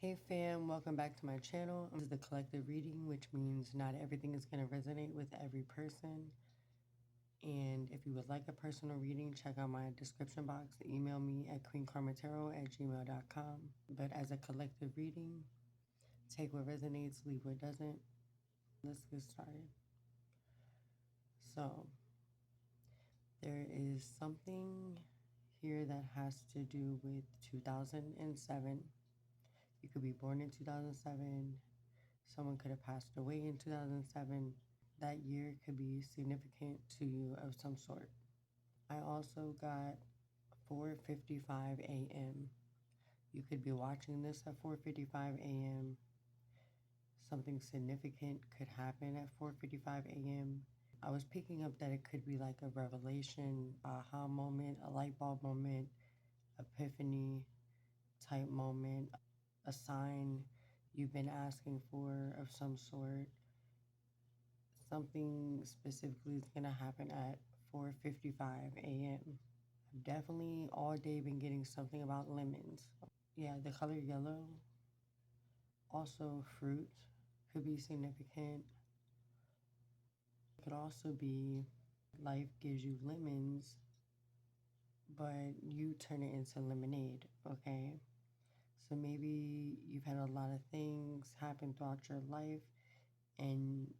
Hey fam, welcome back to my channel. This is the collective reading, which means not everything is going to resonate with every person. And if you would like a personal reading, check out my description box. Email me at queenkarmatero@gmail.com. But as a collective reading, take what resonates, leave what doesn't. Let's get started. So, there is something here that has to do with 2007. You could be born in 2007. Someone could have passed away in 2007. That year could be significant to you of some sort. I also got 4:55 a.m. You could be watching this at 4:55 a.m. Something significant could happen at 4:55 a.m. I was picking up that it could be like a revelation, aha moment, a light bulb moment, epiphany type moment, a sign you've been asking for of some sort. Something specifically is going to happen at 4:55 a.m. I've definitely all day been getting something about lemons. Yeah, the color yellow. Also, fruit could be significant. It could also be life gives you lemons, but you turn it into lemonade, okay? So maybe you've had a lot of things happen throughout your life, and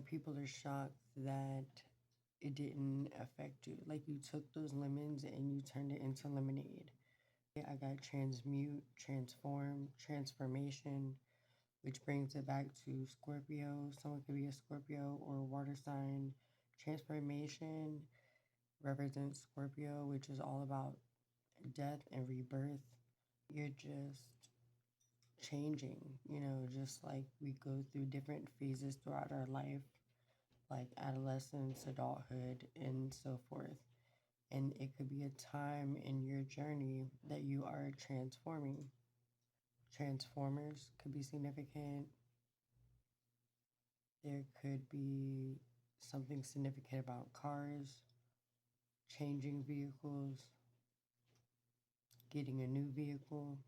people are shocked that it didn't affect you. Like you took those lemons and you turned it into lemonade. I got transmute, transform, transformation, which brings it back to Scorpio. Someone could be a Scorpio or a water sign. Transformation represents Scorpio, which is all about death and rebirth. You're just changing, just like we go through different phases throughout our life, like adolescence, adulthood, and so forth. And it could be a time in your journey that you are transforming. Transformers could be significant. There could be something significant about cars, changing vehicles, getting a new vehicle.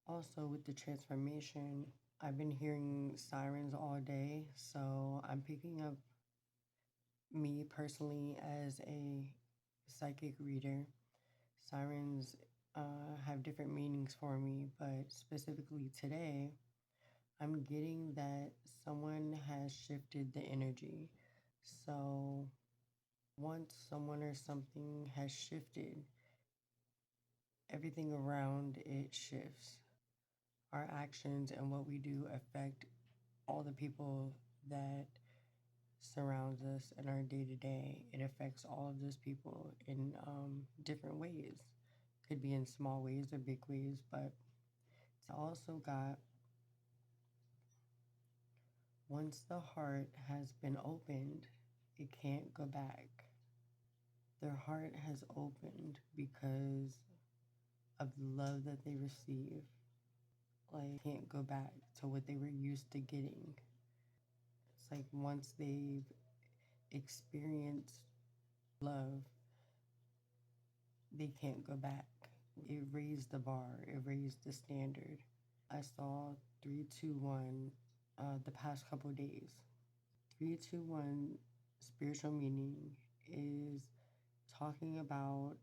Also, with the transformation, I've been hearing sirens all day, so I'm picking up me personally as a psychic reader. Sirens have different meanings for me, but specifically today, I'm getting that someone has shifted the energy. So once someone or something has shifted, everything around it shifts. Our actions and what we do affect all the people that surrounds us in our day to day. It affects all of those people in different ways. Could be in small ways or big ways, but it's also got once the heart has been opened, it can't go back. Their heart has opened because of the love that they receive. Like, can't go back to what they were used to getting. It's like once they've experienced love, they can't go back. It raised the bar, it raised the standard. I saw 321 the past couple days. 321 spiritual meaning is talking about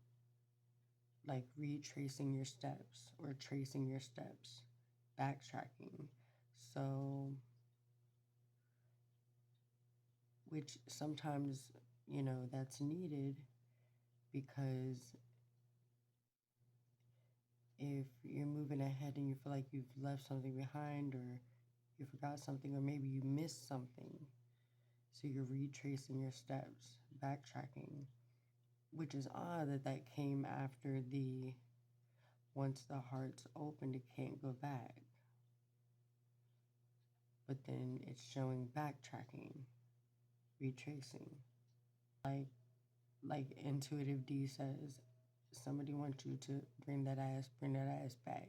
like retracing your steps or tracing your steps, backtracking. So, which sometimes, that's needed because if you're moving ahead and you feel like you've left something behind or you forgot something or maybe you missed something, so you're retracing your steps, backtracking, which is odd that that came after the once the heart's open, it can't go back. But then it's showing backtracking, retracing. Like Intuitive D says, somebody wants you to bring that ass back.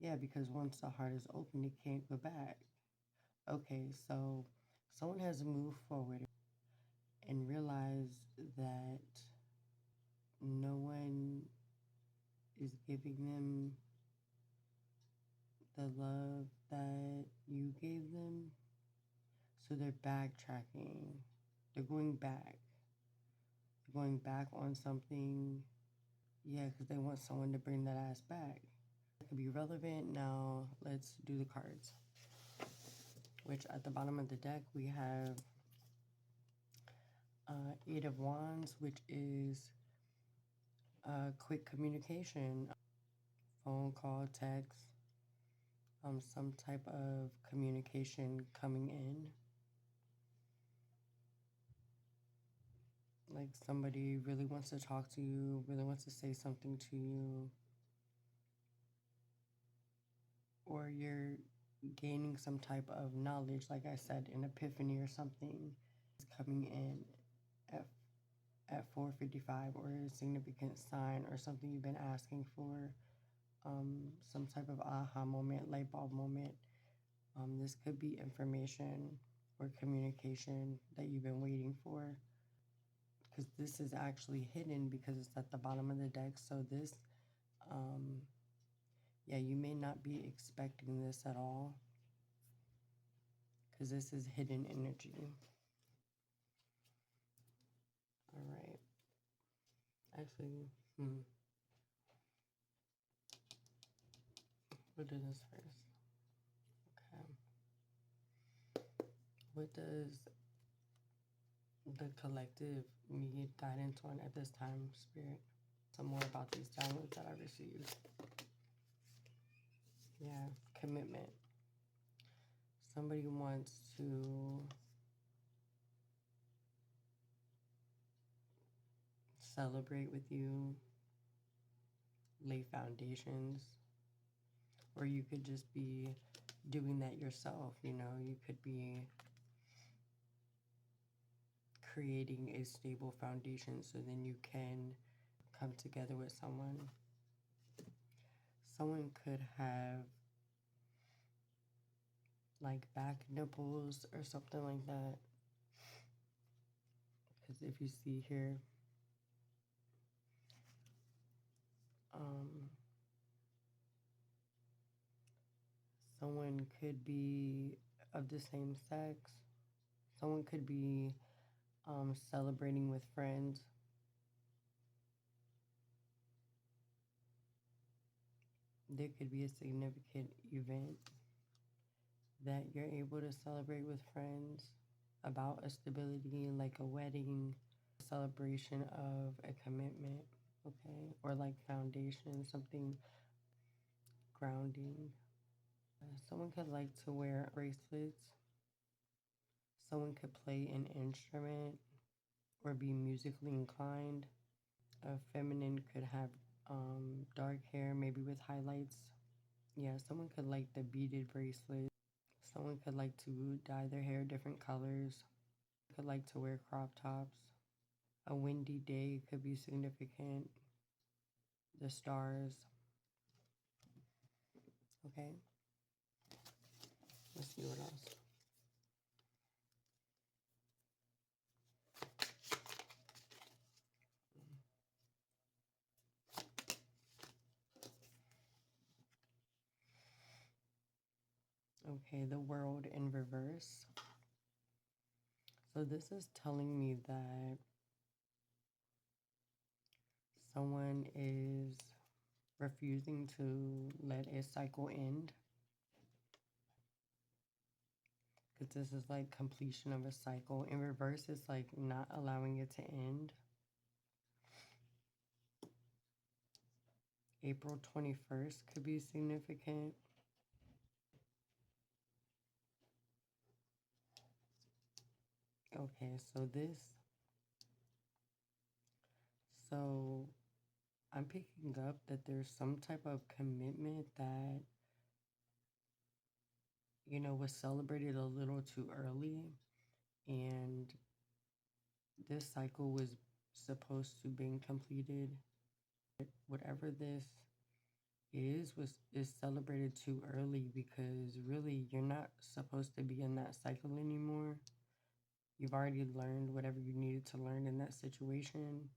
Yeah, because once the heart is open, it can't go back. Okay, so someone has moved forward and realized that no one is giving them the love that you gave them. So they're backtracking. They're going back on something. Yeah, because they want someone to bring that ass back. It could be relevant. Now let's do the cards. Which at the bottom of the deck we have Eight of Wands, which is quick communication, phone call, text, some type of communication coming in. Like somebody really wants to talk to you, really wants to say something to you, or you're gaining some type of knowledge, like I said, an epiphany or something is coming in at, at 4:55, or a significant sign or something you've been asking for, some type of aha moment, light bulb moment. This could be information or communication that you've been waiting for, because this is actually hidden because it's at the bottom of the deck. So this, yeah, you may not be expecting this at all, because this is hidden energy. All right. Actually, we'll do this first. Okay. What does the collective need guidance on at this time, Spirit? Some more about these downloads that I received. Yeah, commitment. Somebody wants to celebrate with you, lay foundations, or you could just be doing that yourself. You know, you could be creating a stable foundation so then you can come together with someone. Someone could have like back nipples or something like that. Because if you see here, someone could be of the same sex. Someone could be celebrating with friends. There could be a significant event that you're able to celebrate with friends about a stability, like a wedding, celebration of a commitment, okay? Or like foundation, something grounding. Someone could like to wear bracelets. Someone could play an instrument or be musically inclined. A feminine could have dark hair, maybe with highlights. Yeah, someone could like the beaded bracelet. Someone could like to dye their hair different colors. Could like to wear crop tops. A windy day could be significant. The stars. Okay. Let's see what else. Okay, the world in reverse. So this is telling me that someone is refusing to let a cycle end. Because this is like completion of a cycle. In reverse, it's like not allowing it to end. April 21st could be significant. Okay, so I'm picking up that there's some type of commitment that, you know, was celebrated a little too early, and this cycle was supposed to be completed. Whatever this is celebrated too early, because really you're not supposed to be in that cycle anymore. You've already learned whatever you needed to learn in that situation.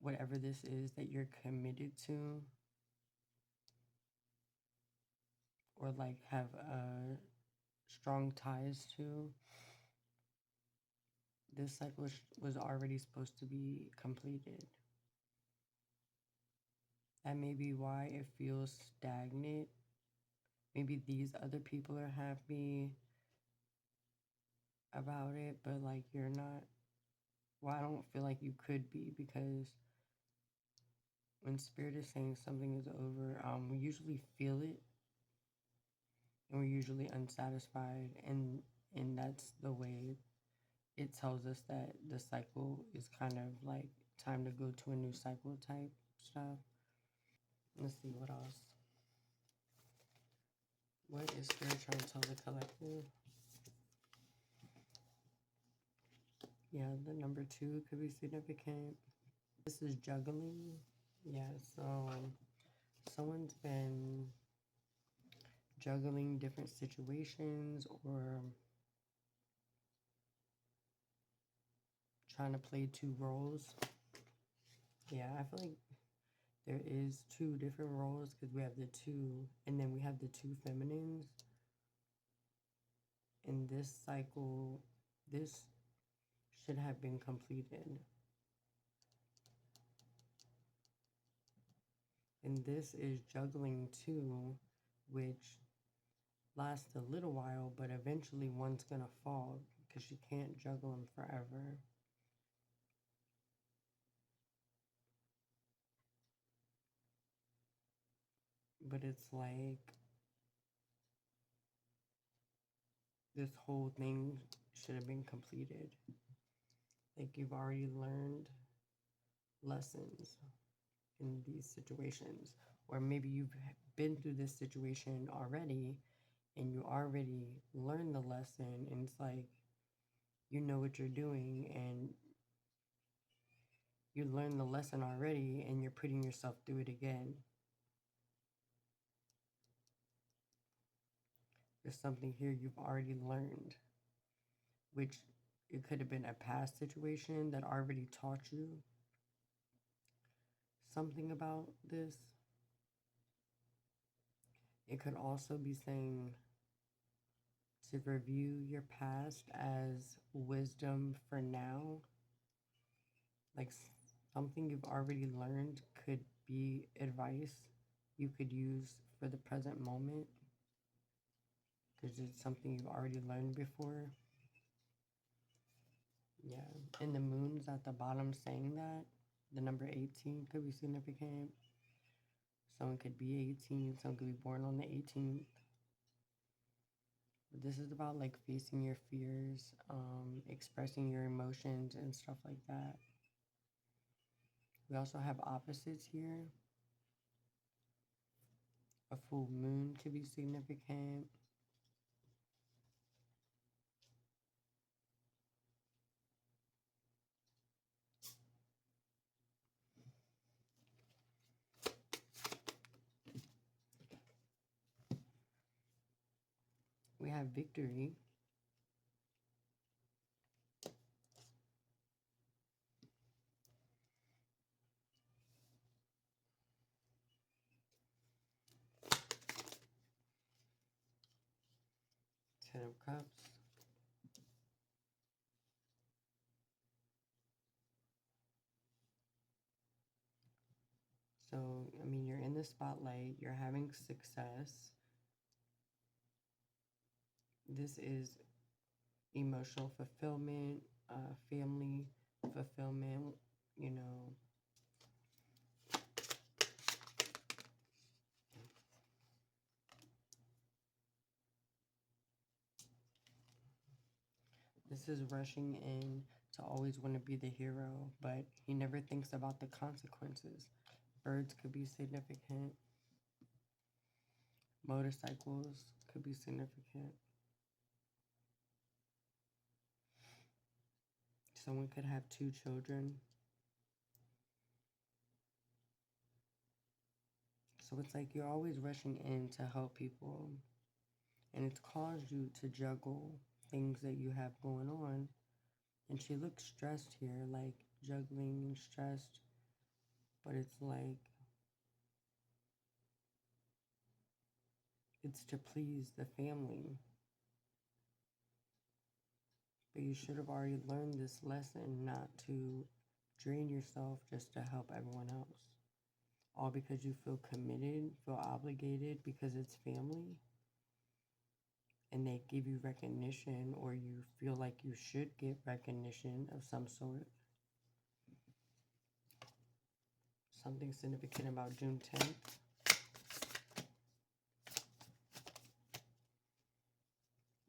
Whatever this is that you're committed to, or like have strong ties to, this cycle was already supposed to be completed. That may be why it feels stagnant. Maybe these other people are happy about it, but like you're not. Well, I don't feel like you could be, because when spirit is saying something is over, we usually feel it, and we're usually unsatisfied, and that's the way it tells us that the cycle is kind of like time to go to a new cycle type stuff. Let's see what else. What is spirit trying to tell the collective? Yeah, the number 2 could be significant. This is juggling. Yeah, so someone's been juggling different situations or trying to play 2 roles. Yeah, I feel like there is 2 different roles, because we have the 2 and then we have the 2 feminines. In this cycle, this should have been completed. And this is juggling 2, which lasts a little while, but eventually one's going to fall because you can't juggle them forever. But it's like this whole thing should have been completed. Like you've already learned lessons in these situations, or maybe you've been through this situation already and you already learned the lesson, and it's like you know what you're doing and you learned the lesson already and you're putting yourself through it again. There's something here you've already learned, which it could have been a past situation that already taught you something about this. It could also be saying to review your past as wisdom for now. Like something you've already learned could be advice you could use for the present moment, because it's something you've already learned before. Yeah, and the moon's at the bottom saying that. The number 18 could be significant. Someone could be 18, someone could be born on the 18th. But this is about like facing your fears, expressing your emotions and stuff like that. We also have opposites here. A full moon could be significant. We have victory. Ten of Cups. So, I mean, you're in the spotlight, you're having success. This is emotional fulfillment, family fulfillment, you know. This is rushing in to always want to be the hero, but he never thinks about the consequences. Birds could be significant. Motorcycles could be significant. Someone could have 2 children. So it's like you're always rushing in to help people, and it's caused you to juggle things that you have going on. And she looks stressed here, like juggling and stressed, but it's like It's to please the family. But you should have already learned this lesson not to drain yourself just to help everyone else. All because you feel committed, feel obligated because it's family, and they give you recognition, or you feel like you should get recognition of some sort. Something significant about June 10th.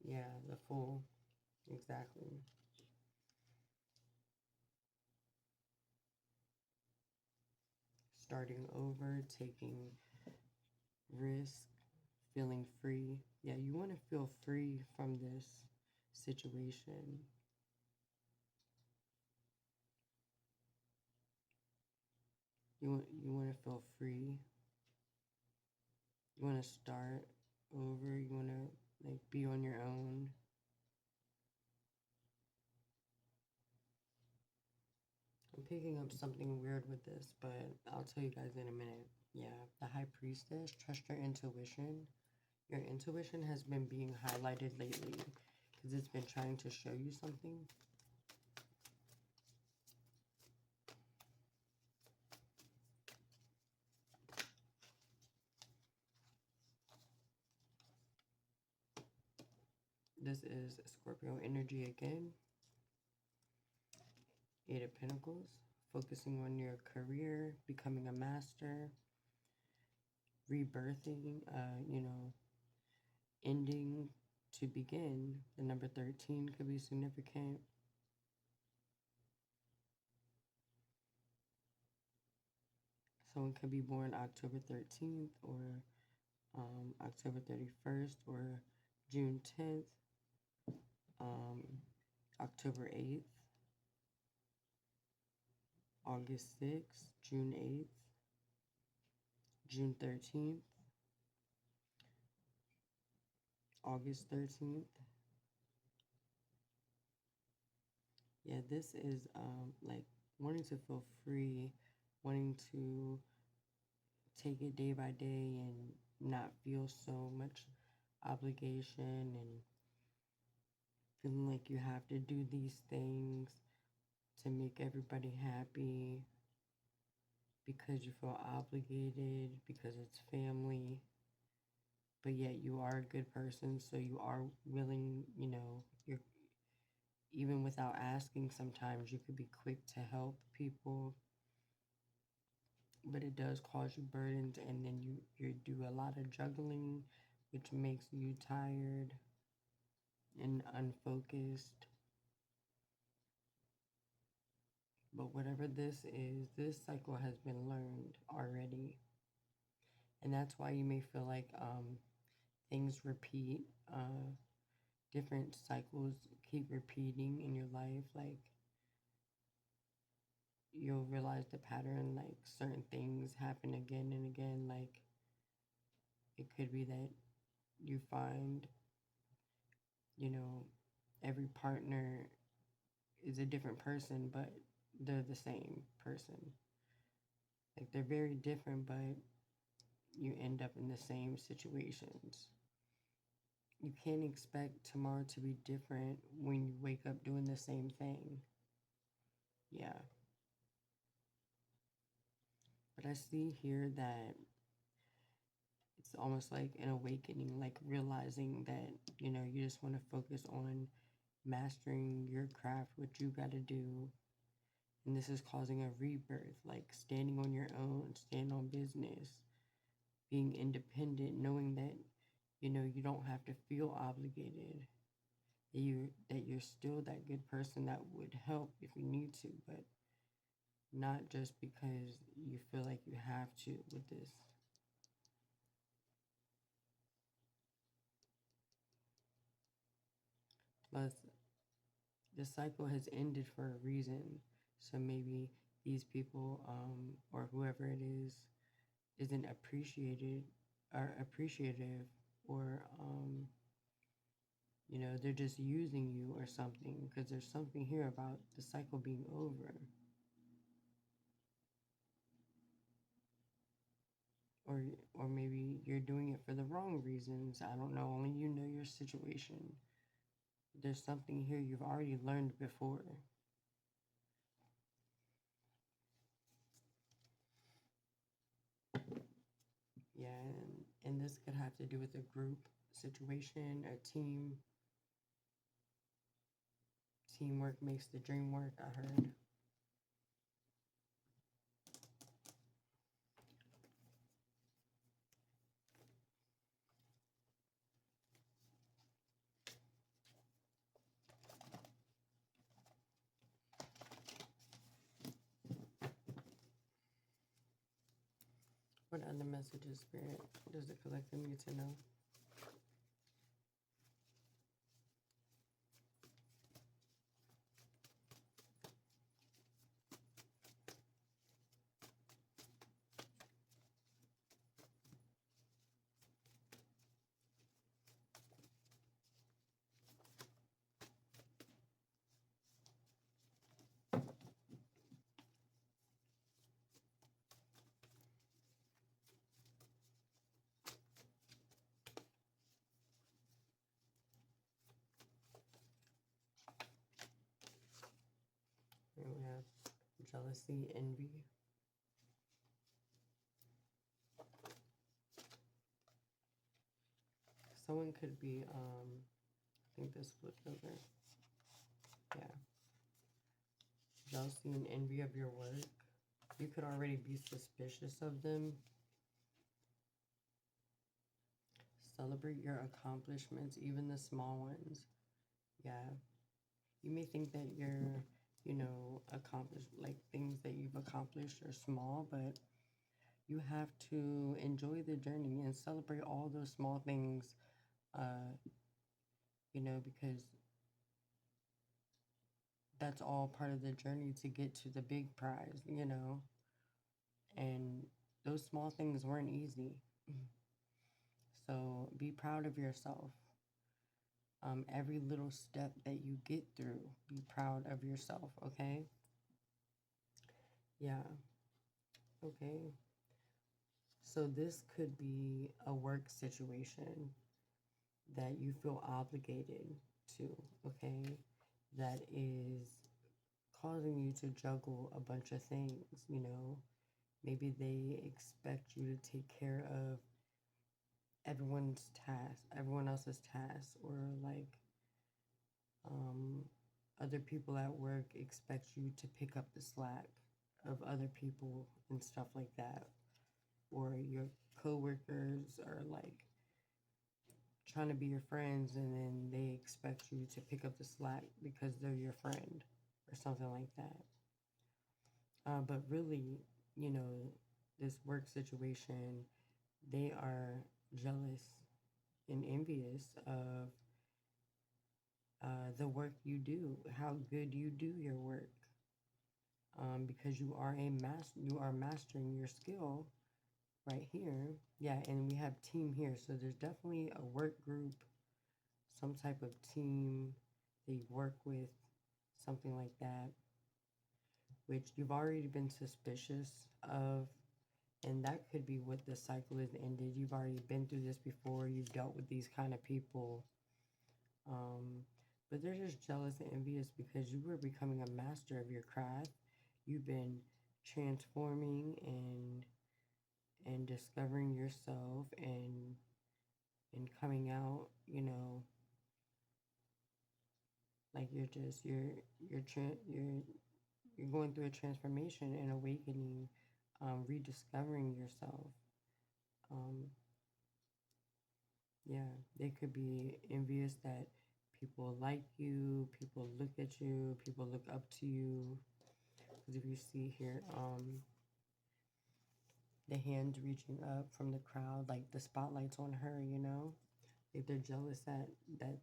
Yeah, the Fool. Exactly. Starting over, taking risk, feeling free. Yeah, you want to feel free from this situation. You want to feel free. You want to start over. You want to like be on your own. I'm picking up something weird with this, but I'll tell you guys in a minute. Yeah, the High Priestess, trust your intuition. Your intuition has been being highlighted lately because it's been trying to show you something. This is Scorpio energy again. 8 of Pentacles, focusing on your career, becoming a master, rebirthing, ending to begin. The number 13 could be significant. Someone could be born October 13th or October 31st or June 10th, October 8th, August 6th, June 8th, June 13th, August 13th. Yeah, this is like wanting to feel free, wanting to take it day by day and not feel so much obligation and feeling like you have to do these things to make everybody happy because you feel obligated, because it's family, but yet you are a good person, so you are willing, you're even without asking, sometimes you could be quick to help people, but it does cause you burdens, and then you do a lot of juggling, which makes you tired and unfocused. But whatever this is, this cycle has been learned already, and that's why you may feel like things repeat. Different cycles keep repeating in your life. Like you'll realize the pattern. Like certain things happen again and again. Like it could be that you find, every partner is a different person, but they're the same person. Like they're very different, but you end up in the same situations. You can't expect tomorrow to be different when you wake up doing the same thing. Yeah. But I see here that it's almost like an awakening, like realizing that, you just want to focus on mastering your craft, what you got to do. And this is causing a rebirth, like standing on your own, stand on business, being independent, knowing that, you don't have to feel obligated, that you're still that good person that would help if you need to, but not just because you feel like you have to with this. Plus, the cycle has ended for a reason. So maybe these people, or whoever it is, isn't appreciated or appreciative, or, they're just using you or something, because there's something here about the cycle being over. or or maybe you're doing it for the wrong reasons. I don't know. Only you know your situation. There's something here you've already learned before. Yeah, and this could have to do with a group situation, a team. Teamwork makes the dream work, I heard. What other messages, Spirit, does the collective need to know? Here we have jealousy, envy. Someone could be, I think this flipped over. Yeah. Jealousy and envy of your work. You could already be suspicious of them. Celebrate your accomplishments, even the small ones. Yeah. You may think that you're, accomplished, like things that you've accomplished are small, but you have to enjoy the journey and celebrate all those small things, because that's all part of the journey to get to the big prize. And those small things weren't easy. So be proud of yourself. Every little step that you get through, be proud of yourself, okay? Yeah, okay. So this could be a work situation that you feel obligated to, okay? That is causing you to juggle a bunch of things. Maybe they expect you to take care of everyone else's tasks, or like other people at work expect you to pick up the slack of other people and stuff like that. Or your coworkers are like trying to be your friends, and then they expect you to pick up the slack because they're your friend or something like that. But really, you know, this work situation, they are jealous and envious of the work you do, how good you do your work, because you are mastering your skill right here. Yeah, and we have team here, so there's definitely a work group, some type of team that you work with, something like that, which you've already been suspicious of. And that could be what the cycle has ended. You've already been through this before. You've dealt with these kind of people. Um, but they're just jealous and envious because you were becoming a master of your craft. You've been transforming and discovering yourself, and coming out, like you're going through a transformation and awakening, rediscovering yourself. Um, yeah, they could be envious that people like you, people look at you, people look up to you. Because if you see here, the hands reaching up from the crowd, like the spotlight's on her. If they're jealous that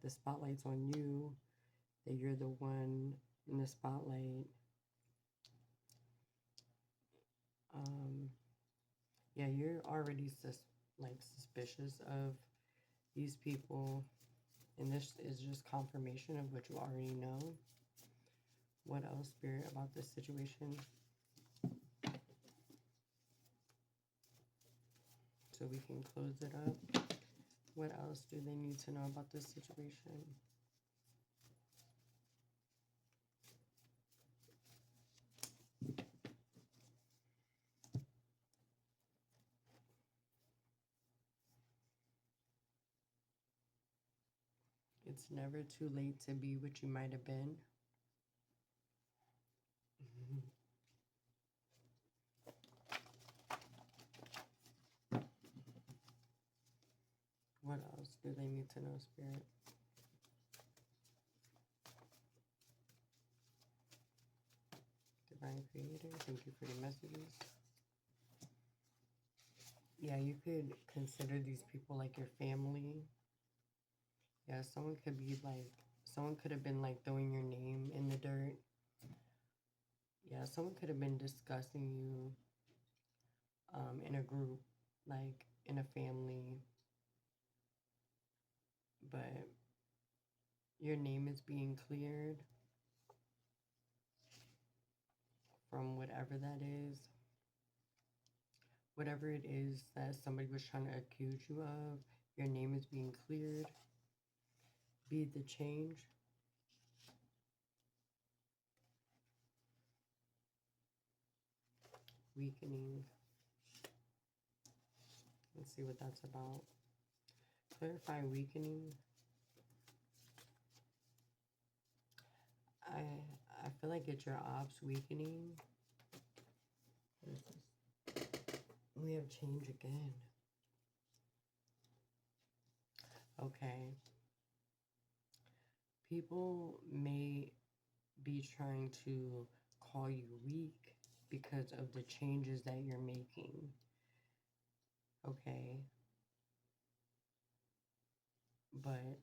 the spotlight's on you, that you're the one in the spotlight. Um, yeah, you're already suspicious of these people, and this is just confirmation of what you already know. What else, Spirit, about this situation? so we can close it up. What else do they need to know about this situation? It's never too late to be what you might have been. What else do they need to know, Spirit? Divine Creator, thank you for the messages. Yeah, you could consider these people like your family. Yeah, someone could have been like throwing your name in the dirt. Yeah, someone could have been discussing you in a group, like in a family, but your name is being cleared from whatever that is. Whatever it is that somebody was trying to accuse you of, your name is being cleared. Be the change. Weakening. Let's see what that's about. Clarify weakening. I feel like it's your ops weakening. What is this? We have change again. Okay. People may be trying to call you weak because of the changes that you're making. Okay. But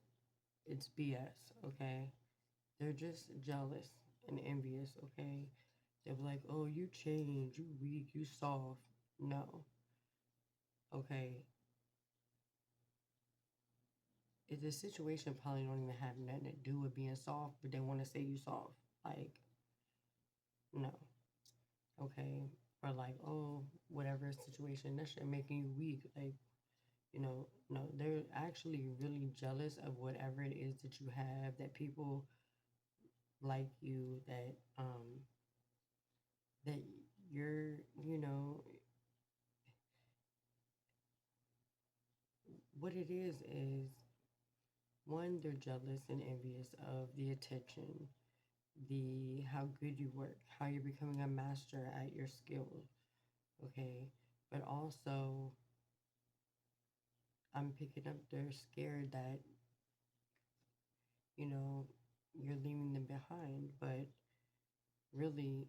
it's BS, okay? They're just jealous and envious, okay? They're like, oh, you changed, you weak, you soft. No. Okay. The situation probably don't even have nothing to do with being soft, but they want to say you soft. Like, no. Okay. Or like, oh, whatever situation, that shit making you weak. Like, no, they're actually really jealous of whatever it is that you have, that people like you, that you're, what it is one, they're jealous and envious of the attention, the how good you work, how you're becoming a master at your skill, okay? But also, I'm picking up they're scared that, you know, you're leaving them behind. But really,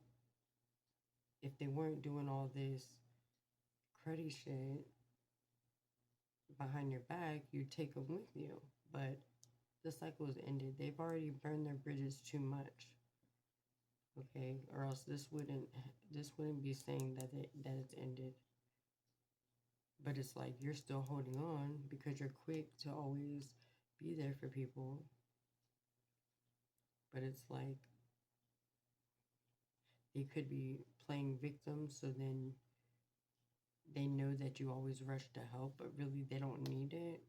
if they weren't doing all this cruddy shit behind your back, you'd take them with you. But the cycle is ended. They've already burned their bridges too much. Okay, or else this wouldn't be saying that it's ended. But it's like you're still holding on because you're quick to always be there for people. But it's like they could be playing victim, so then they know that you always rush to help, but really they don't need it,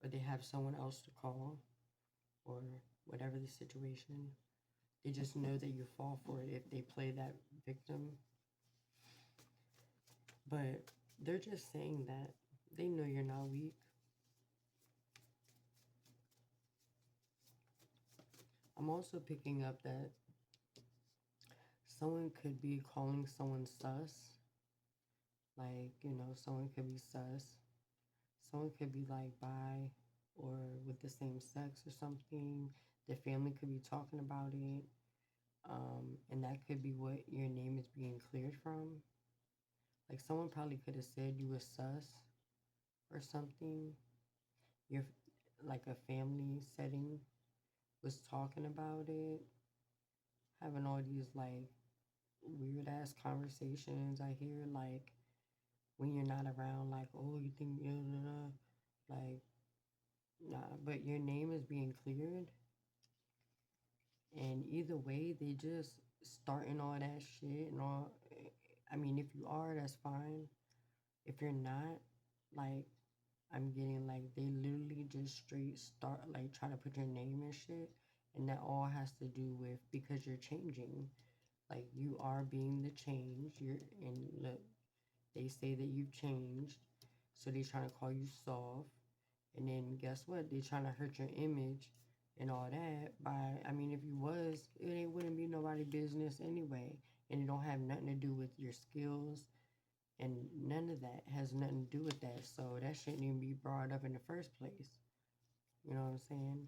or they have someone else to call, or whatever the situation. They just know that you fall for it if they play that victim. But they're just saying that they know you're not weak. I'm also picking up that someone could be calling someone sus. Like, someone could be sus. Someone could be like bi or with the same sex or something. The family could be talking about it. And that could be what your name is being cleared from. Like, someone probably could have said you were sus or something. You're like a family setting was talking about it, having all these like weird ass conversations. I hear like when you're not around, like, oh, you think, like, nah, but your name is being cleared. And either way, they just starting all that shit and all. I mean, if you are, that's fine. If you're not, like I'm getting like they literally just straight start like trying to put your name and shit, and that all has to do with because you're changing. Like you are being the change. You're and look, they say that you've changed, so they trying to call you soft, and then guess what? They trying to hurt your image and all that. By I mean, if you was, it wouldn't be nobody business anyway, and it don't have nothing to do with your skills, and none of that has nothing to do with that. So that shouldn't even be brought up in the first place. You know what I'm saying?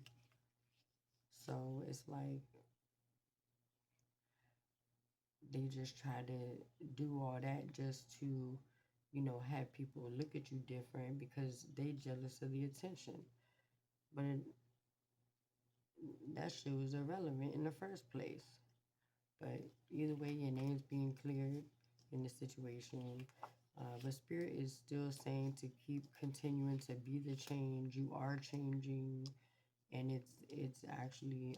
So it's like they just try to do all that just to, have people look at you different because they jealous of the attention. But that shit was irrelevant in the first place. But either way, your name's being cleared in the situation. But Spirit is still saying to keep continuing to be the change. You are changing, and it's actually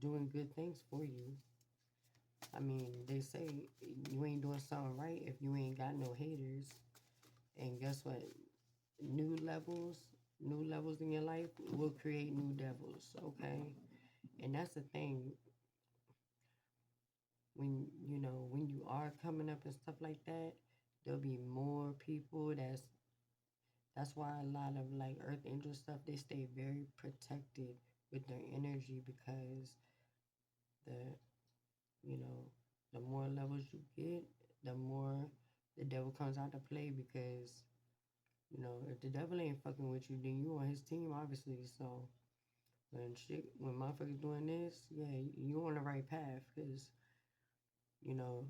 doing good things for you. I mean, they say you ain't doing something right if you ain't got no haters. And guess what? New levels, new levels in your life will create new devils. Okay, and that's the thing. When you are coming up and stuff like that, there'll be more people. That's why a lot of like earth angel stuff, they stay very protected with their energy because the you know the more levels you get, the more the devil comes out to play because if the devil ain't fucking with you, then you on his team obviously. So when motherfuckers doing this, yeah, you on the right path because you know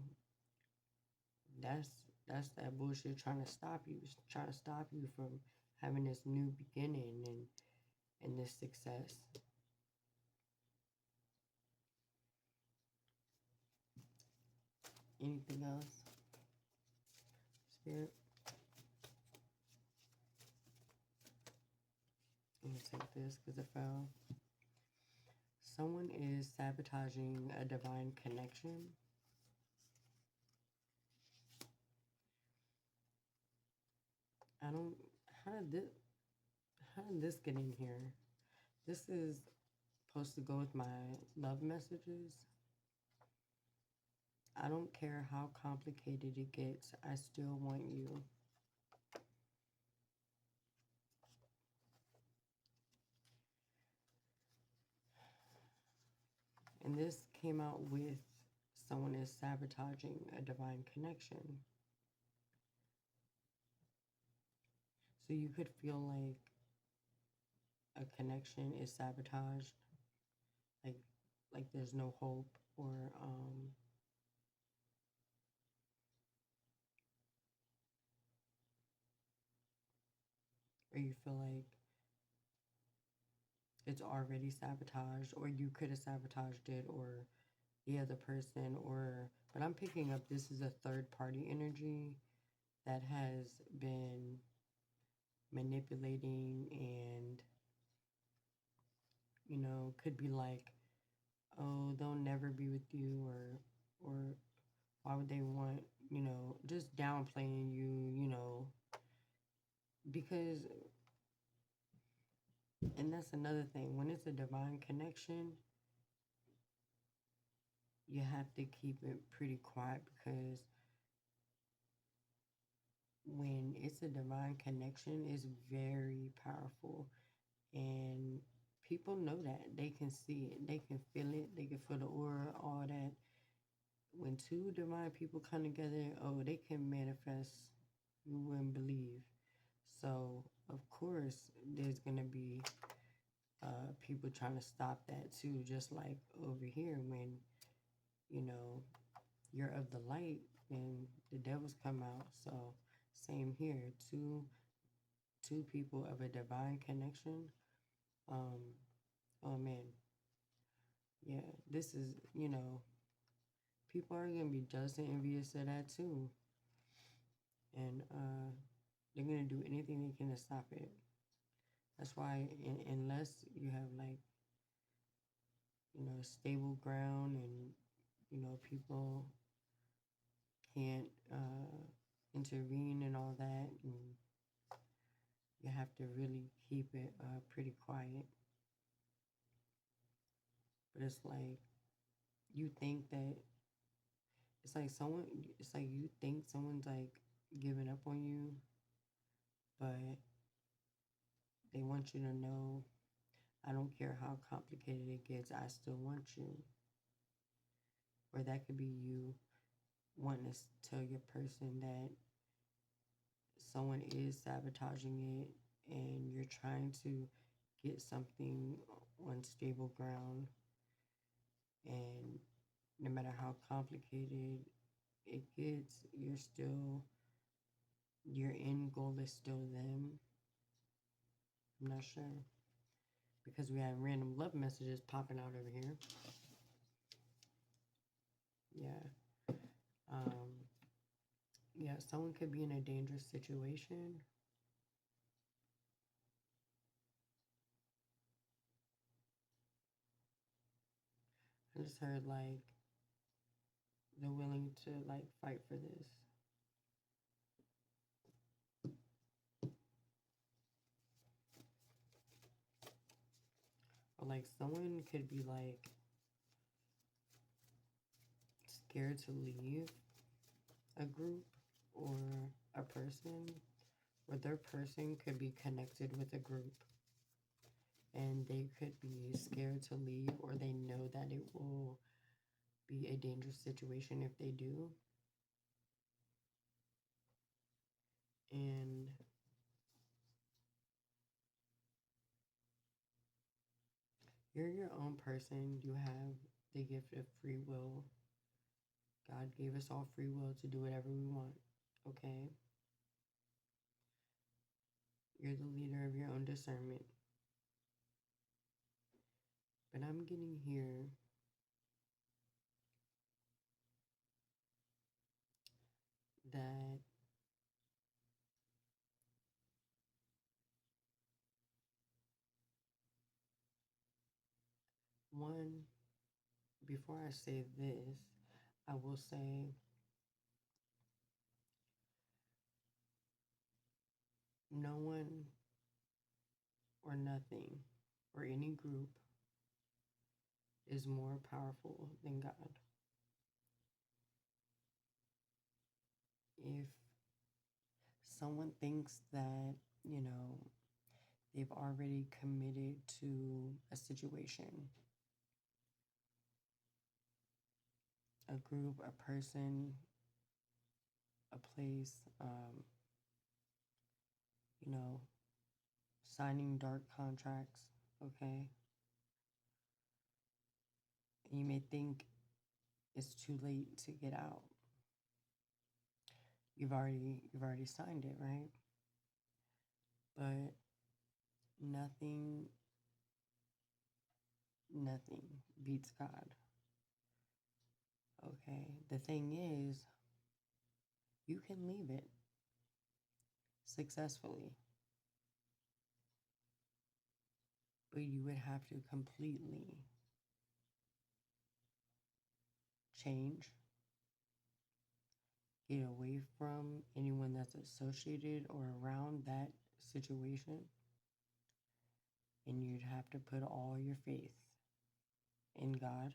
that's that's that bullshit trying to stop you. It's trying to stop you from having this new beginning and this success. Anything else, Spirit? I'm gonna take this because it fell. Someone is sabotaging a divine connection. I don't. How did this? How did this get in here? This is supposed to go with my love messages. I don't care how complicated it gets. I still want you. And this came out with someone is sabotaging a divine connection. So you could feel like a connection is sabotaged, like there's no hope, or you feel like it's already sabotaged, or you could have sabotaged it, or the other person, or but I'm picking up this is a third party energy that has been manipulating and could be like, oh, they'll never be with you, or why would they want, just downplaying you, because, and that's another thing, when it's a divine connection, you have to keep it pretty quiet because when it's a divine connection, it's very powerful. And people know that. They can see it, they can feel it, they can feel the aura, all that. When two divine people come together, oh, they can manifest, you wouldn't believe. So, of course, there's going to be people trying to stop that too, just like over here when, you know, you're of the light and the devils come out. So, same here. Two people of a divine connection. Um, oh man, yeah, this is, people are gonna be jealous and envious of that too, and they're gonna do anything they can to stop it. That's why, unless you have like, stable ground and people can't intervene and all that, and you have to really keep it pretty quiet. But it's like you think that it's like someone, it's like you think someone's like giving up on you, but they want you to know, I don't care how complicated it gets, I still want you. Or that could be you wanting to tell your person that someone is sabotaging it and you're trying to get something on stable ground, and no matter how complicated it gets, your end goal is still them. I'm not sure because we have random love messages popping out over here. Yeah. Yeah, someone could be in a dangerous situation. I just heard like they're willing to like fight for this. Or like someone could be like scared to leave a group or a person, or their person could be connected with a group and they could be scared to leave, or they know that it will be a dangerous situation if they do. And you're your own person. You have the gift of free will. God gave us all free will to do whatever we want. Okay? You're the leader of your own discernment. But I'm getting here that one, before I say this, I will say no one or nothing or any group is more powerful than God. If someone thinks that, you know, they've already committed to a situation, a group, a person, a place, you know, signing dark contracts, okay? And you may think it's too late to get out. You've already signed it, right? But nothing nothing beats God. Okay? The thing is, you can leave it successfully, but you would have to completely change, get away from anyone that's associated or around that situation, and you'd have to put all your faith in God.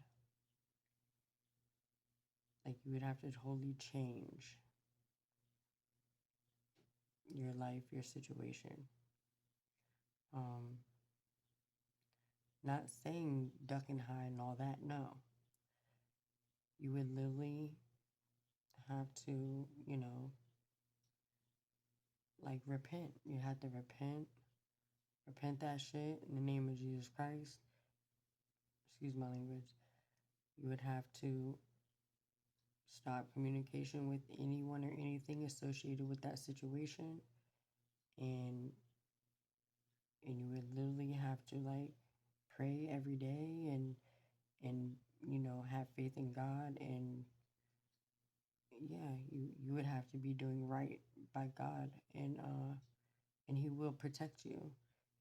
Like you would have to totally change your life, your situation. Um, Not saying duck and hide and all that, no. You would literally have to, like repent. You had to repent that shit in the name of Jesus Christ. Excuse my language. You would have to stop communication with anyone or anything associated with that situation, and you would literally have to like pray every day and have faith in God, and yeah, you would have to be doing right by God, and He will protect you.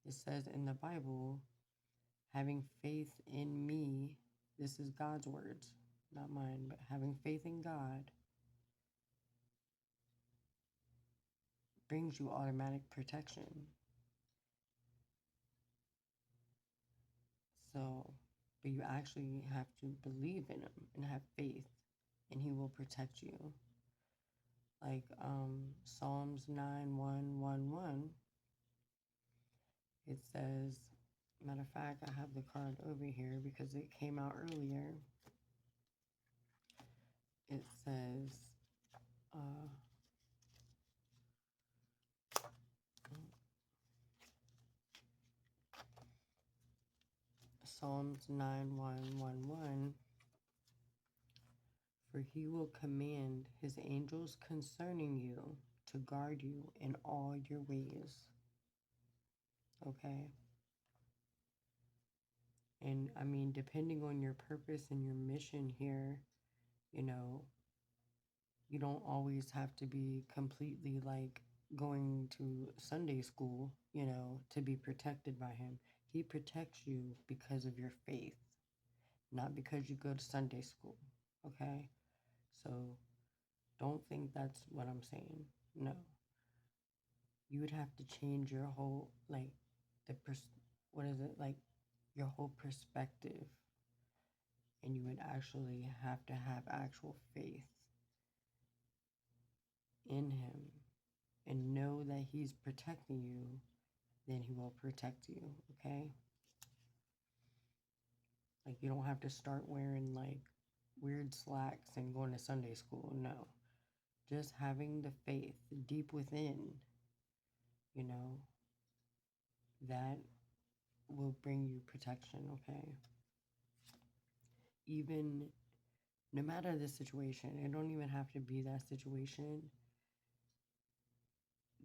It says in the Bible, having faith in me, this is God's words, not mine, but having faith in God brings you automatic protection. So, but you actually have to believe in him and have faith, and he will protect you. Like Psalms 9:111, it says, matter of fact, I have the card over here because it came out earlier. It says, uh, Psalms 9:111, for he will command his angels concerning you to guard you in all your ways. Okay? And I mean, depending on your purpose and your mission here, you know, you don't always have to be completely like going to Sunday school, you know, to be protected by him. He protects you because of your faith, not because you go to Sunday school. Okay? So don't think that's what I'm saying. No. You would have to change your whole, like, what is it? Like, your whole perspective. And you would actually have to have actual faith in him and know that he's protecting you, then he will protect you, okay? Like, you don't have to start wearing, like, weird slacks and going to Sunday school. No. Just having the faith deep within, you know, that will bring you protection, okay? Even no matter the situation, it don't even have to be that situation,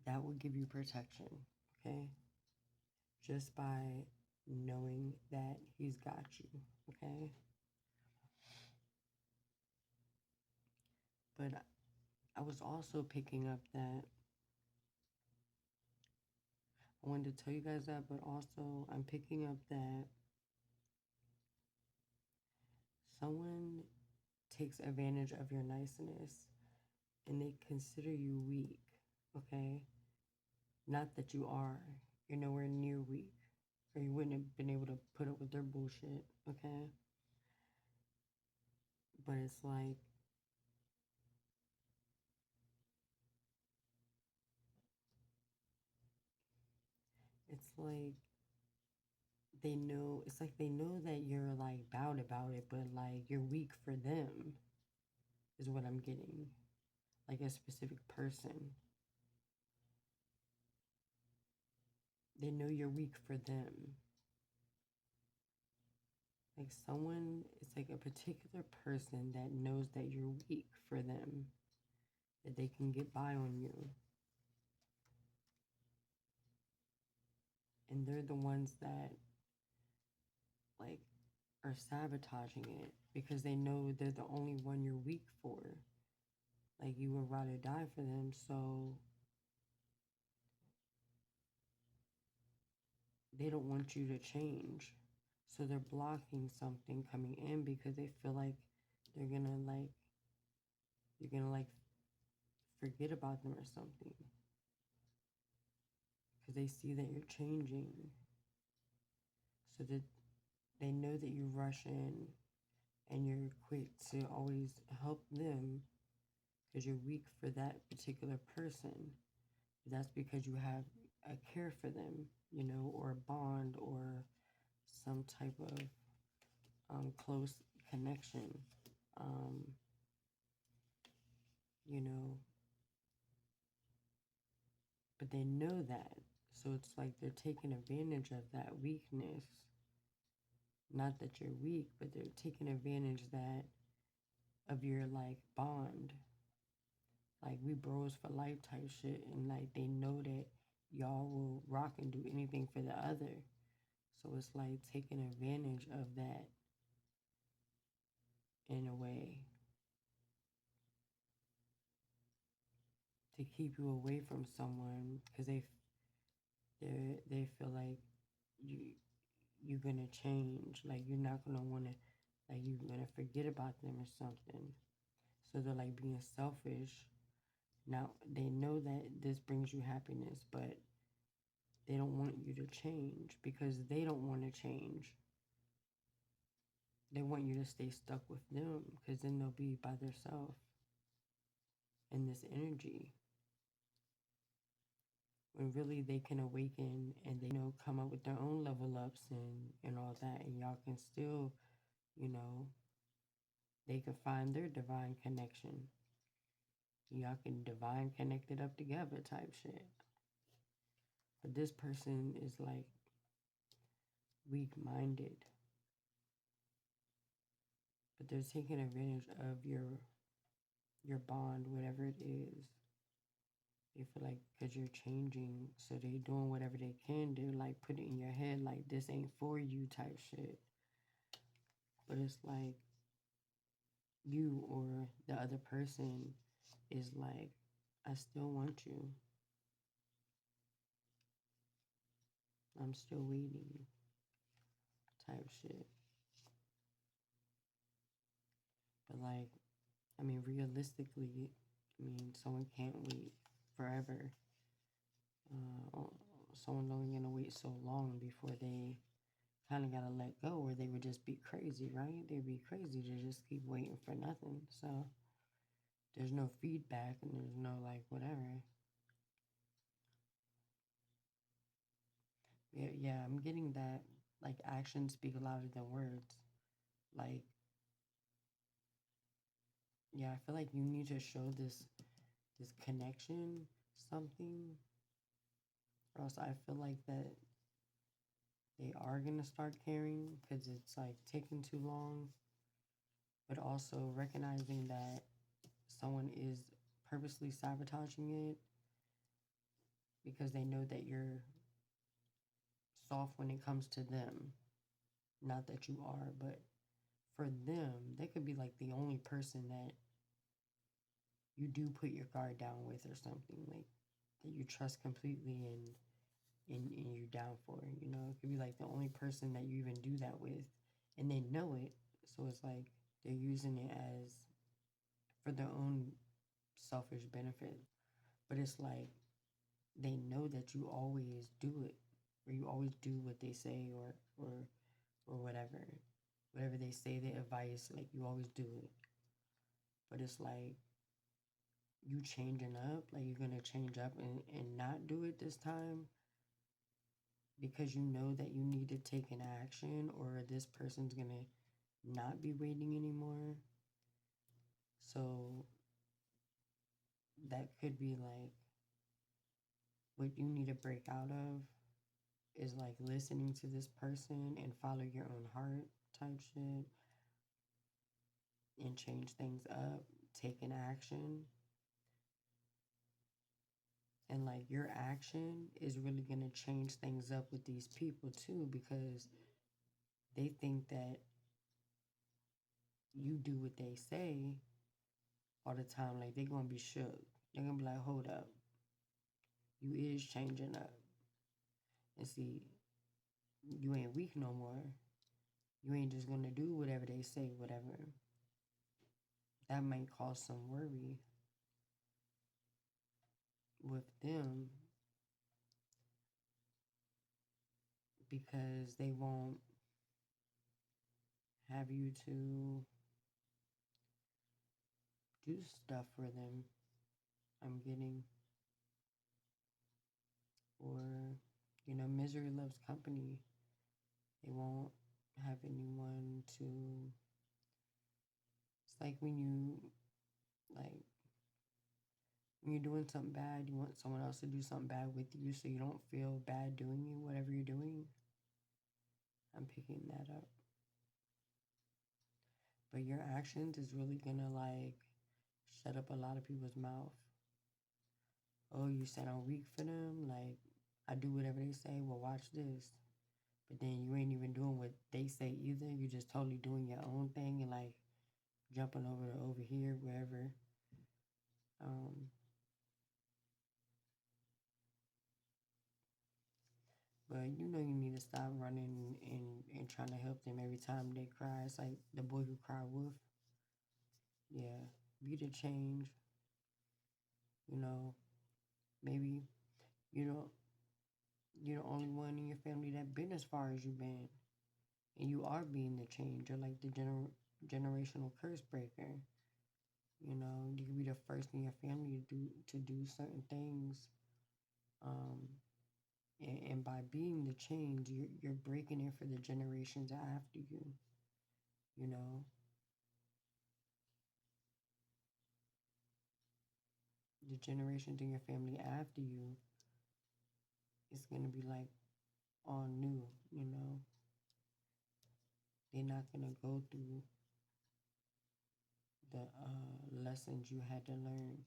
that will give you protection, okay? Just by knowing that he's got you, okay? But I was also picking up that I wanted to tell you guys that, but also I'm picking up that someone takes advantage of your niceness and they consider you weak, okay? Not that you are. You're nowhere near weak, or you wouldn't have been able to put up with their bullshit, okay? But it's like they know that you're like bowed about it, but like you're weak for them, is what I'm getting. Like a specific person. They know you're weak for them. Like it's like a particular person that knows that you're weak for them, that they can get by on you. And they're the ones that like are sabotaging it because they know they're the only one you're weak for. Like you would rather die for them, so they don't want you to change. So they're blocking something coming in because they feel like they're gonna like you're gonna like forget about them or something. Because they see that you're changing. So that they know that you rush in and you're quick to always help them because you're weak for that particular person. That's because you have a care for them, you know, or a bond or some type of close connection, um, you know, but they know that. So it's like they're taking advantage of that weakness. Not that you're weak, but they're taking advantage that of your like bond. Like we bros for life type shit, and like they know that y'all will rock and do anything for the other. So it's like taking advantage of that in a way to keep you away from someone because they feel like you you're gonna change, like you're not gonna wanna, like you're gonna forget about them or something. So they're like being selfish. Now they know that this brings you happiness, but they don't want you to change because they don't want to change. they want you to stay stuck with them because then they'll be by themselves in this energy when really they can awaken and they come up with their own level ups and all that, and y'all can still, you know, they can find their divine connection. Y'all can divine connect it up together type shit. But this person is like weak minded, but they're taking advantage of your bond, whatever it is. They feel like because you're changing, so they doing whatever they can do, like put it in your head like this ain't for you type shit. But it's like you or the other person is like, I still want you. I'm still waiting type shit. But like, I mean, realistically, I mean, someone can't wait forever. Someone's only gonna wait so long before they kind of gotta let go, or they would just be crazy, right? They'd be crazy to just keep waiting for nothing. So there's no feedback and there's no like whatever. Yeah, I'm getting that like actions speak louder than words. Like, yeah, I feel like you need to show this connection, something, or else I feel like that they are gonna start caring because it's like taking too long. But also recognizing that someone is purposely sabotaging it because they know that you're soft when it comes to them. Not that you are, but for them, they could be like the only person that you do put your guard down with or something, like that you trust completely and you're down for. You know, it could be like the only person that you even do that with, and they know it. So it's like they're using it as for their own selfish benefit. But it's like they know that you always do it, or you always do what they say, or whatever they say, their advice, like you always do it. But it's like you changing up, like you're gonna change up and not do it this time because you know that you need to take an action, or this person's gonna not be waiting anymore. So that could be like what you need to break out of is like listening to this person and follow your own heart type shit and change things up, take an action. And like your action is really going to change things up with these people too, because they think that you do what they say all the time. Like they're going to be shook. They're going to be like, hold up, you is changing up. And see, you ain't weak no more. You ain't just going to do whatever they say, whatever. That might cause some worry with them because they won't have you to do stuff for them. I'm getting, or misery loves company. They won't have anyone to. It's like like when you're doing something bad, you want someone else to do something bad with you so you don't feel bad doing whatever you're doing. I'm picking that up. But your actions is really gonna like shut up a lot of people's mouth. Oh, you said I'm weak for them? Like, I do whatever they say? Well, watch this. But then you ain't even doing what they say either. You're just totally doing your own thing and like jumping over here, wherever. But you need to stop running and trying to help them every time they cry. It's like the boy who cried wolf. Yeah, be the change. You know, maybe you know you're the only one in your family that been as far as you've been. And you are being the change. You're like the generational curse breaker. You know, you can be the first in your family to do certain things. Um, and by being the change, you're breaking it for the generations after you. You know, the generations in your family after you is gonna be like all new. You know, they're not gonna go through the lessons you had to learn.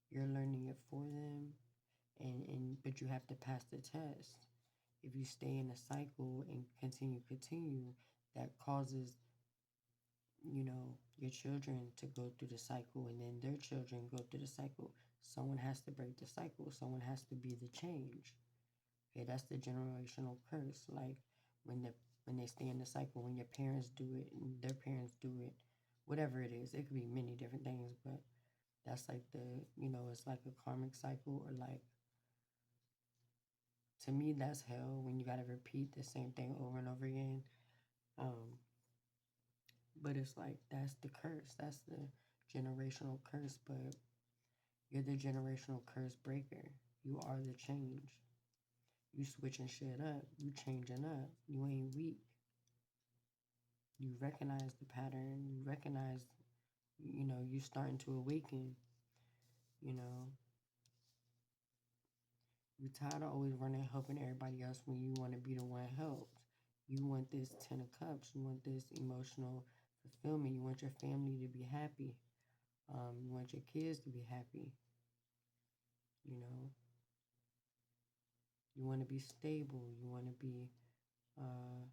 You're learning it for them, and but you have to pass the test. If you stay in a cycle and continue, that causes, your children to go through the cycle, and then their children go through the cycle. Someone has to break the cycle. Someone has to be the change. Okay, that's the generational curse. Like when the when they stay in the cycle, when your parents do it and their parents do it, whatever it is, it could be many different things, but that's like it's like a karmic cycle, or like, to me, that's hell when you got to repeat the same thing over and over again. Um, but it's like that's the curse. That's the generational curse. But you're the generational curse breaker. You are the change. You switching shit up. You changing up. You ain't weak. You recognize the pattern. You recognize, you starting to awaken. You know, you tired of always running helping everybody else when you want to be the one helped. You want this 10 of cups. You want this emotional fulfillment. You want your family to be happy. You want your kids to be happy. You know, you want to be stable. You want to be, uh,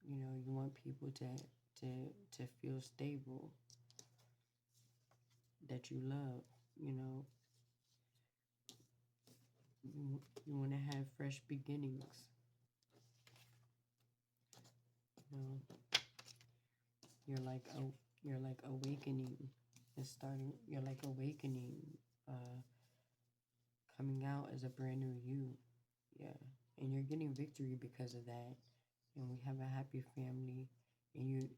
you want people to feel stable, that you love. You know, you want to have fresh beginnings. You know, you're like you're like awakening and starting. You're like awakening, uh, coming out as a brand new you. Yeah, and you're getting victory because of that. And we have a happy family. And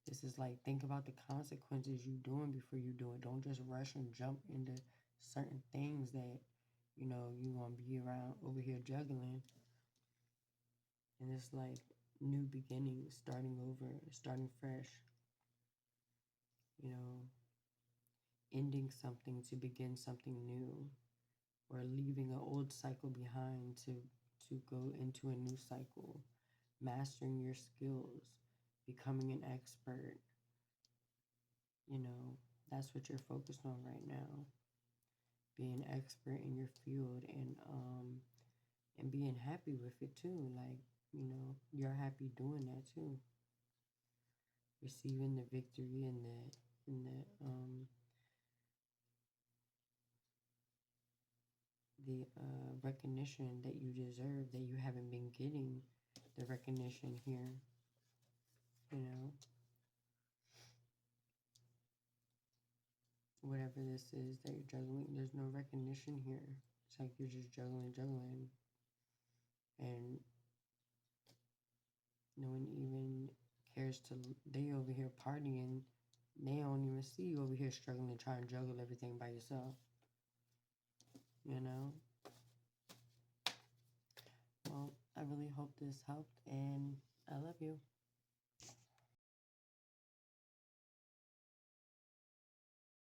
this is like, think about the consequences you doing before you do it. Don't just rush and jump into certain things that you gonna be around over here juggling. And it's like new beginnings, starting over, starting fresh. You know, ending something to begin something new, or leaving an old cycle behind to go into a new cycle, mastering your skills, becoming an expert. You know, that's what you're focused on right now. Being an expert in your field, and being happy with it too. Like, you're happy doing that too. Receiving the victory and the recognition that you deserve, that you haven't been getting the recognition here. You know, whatever this is that you're juggling, there's no recognition here. It's like you're just juggling, and no one even cares to. They over here partying. They don't even see you over here struggling to try and juggle everything by yourself. You know? Well, I really hope this helped, and I love you.